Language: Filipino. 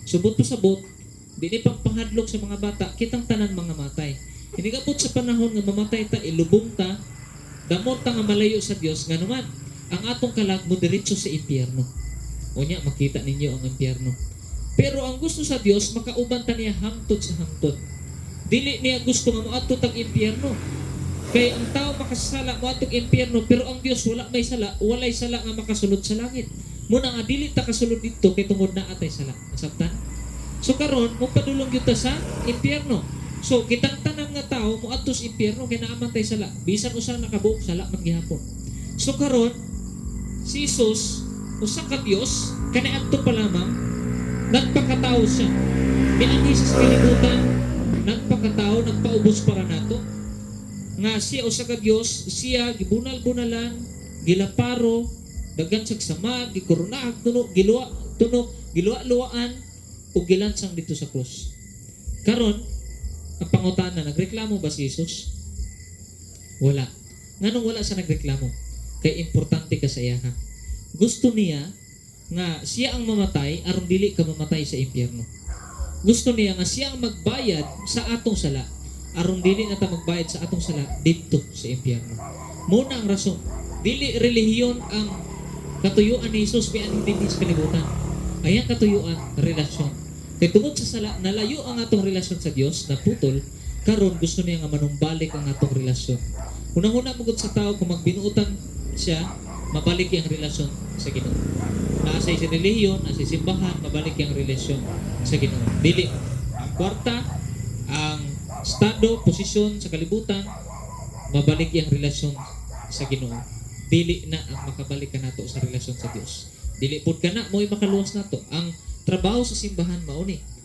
Subot to sabot, dili pang panghadlok sa mga bata, kitang tanan mga matay. Hinigabot sa panahon nga mamatay ta, ilubong ta, damot ta nga malayo sa Dios nga naman. Ang atong kalag mo diretso sa impyerno. Unya makita ninyo ang impyerno. Pero ang gusto sa Dios makauban ta niya hangtod sa hangtod. Dili niya gusto nga moadto tag impyerno. Kay ang tao makasala moadto impyerno, pero ang Dios wala may sala, walay sala nga makasulod sa langit. Muna nga dili ta kasulod dito kay tungod na atay sala. Nasabtan? So karon mo padulong gyud ta sa impyerno. So kitang tanan nga tao moadto sa impyerno kay naaman tay sala. Bisan usa nakabuok sala man gihapon. So karon si Jesus usa ka Dios kaniadto pa lamang nagpakatao siya. Mianhi sa kalibutan, nagpakatao, nagpaubos para nato. Nga siya usa ka Dios, siya gibunal-bunalan, gilaparo, daghan sa sama, gikorunahag tunok, giluwa-luwaan ug gilansang dito sa krus. Karon, ang pangutana, nagreklamo ba si Jesus? Wala. Nganong wala sa nagreklamo? Kay importante ka sa iya ha. Gusto niya nga siya ang mamatay aron dili ka mamatay sa impyerno. Gusto niya nga siya ang magbayad sa atong sala aron dili na ta magbayad sa atong sala dito sa impyerno. Muna ang rason, dili relihiyon ang katuyuan ni Jesus pian din sa kalibutan. Ay ang katuyuan, relasyon. Kay tungod sa sala nalayo ang atong relasyon sa Dios, naputol, karon gusto niya nga manumbalik ang atong relasyon. Unang-una magud sa tao kung magbinuotan siya, mabalik ang relasyon sa Ginoo. Nasa sa relihiyon, nasa simbahan, mabalik ang relasyon sa Ginoo. Dili ang kwarta, ang estado, posisyon sa kalibutan, mabalik ang relasyon sa Ginoo. Dili na ang makabalik ka nato sa relasyon sa Dios. Dili pud kana mo'y makaluwas nato. Ang trabaho sa simbahan mao ni